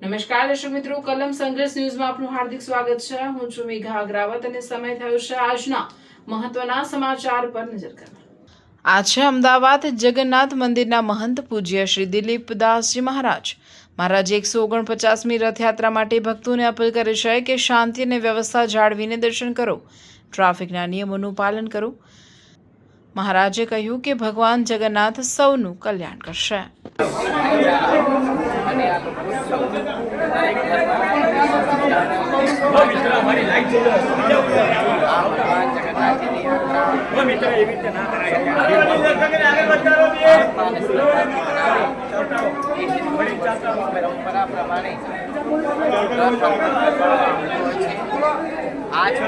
નમસ્કાર દર્શક મિત્રો, કલમ સંઘર્ષ ન્યૂઝમાં આપનું હાર્દિક સ્વાગત છે। હું છું મેઘા અગ્રાવત અને સમય થયો છે આજના મહત્વના સમાચાર પર નજર કરવા। આજે અમદાવાદ જગન્નાથ મંદિરના મહંત પૂજ્ય શ્રી દિલીપદાસજી મહારાજે 149મી રથયાત્રા માટે ભક્તોને અપીલ કરી છે કે શાંતિ અને વ્યવસ્થા જાળવીને દર્શન કરો, ટ્રાફિકના નિયમોનું પાલન કરો। મહારાજે કહ્યું કે ભગવાન જગન્નાથ સૌનું કલ્યાણ કરશે। પરંપરા પ્રમાણે आज आ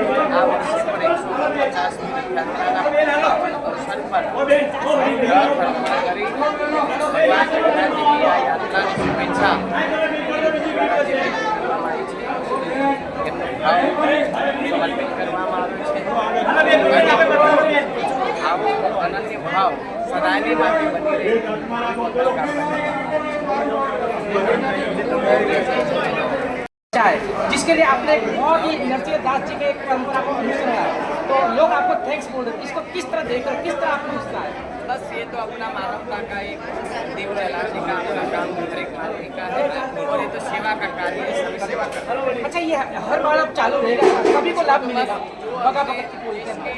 वर्षे पर 150મી રથયાત્રાના અવસર પર ભગવાન જગન્નાથજીની આ યાત્રાની શુભેચ્છા એમનો ભાવ સમર્પિત કરવામાં આવ્યો છે। આવો અનન્ય ભાવ સદાયને માટે બની રહે जिसके लिए आपने बहुत ही नरसिंहदास जी के एक परंपरा को अनुसरा है, तो लोग आपको थैंक्स बोल रहे हैं। इसको किस तरह देखकर किस तरह आपको सोचना है? बस ये तो अपना मानवता का एक दिव्य लाने का अपना काम हर एक आदमी का है और ये तो सेवा का कार्य है, सभी सेवा का। अच्छा, ये हर बार अब चालू रहेगा, सभी को लाभ मिलेगा? बगा बगा की पूरी इसके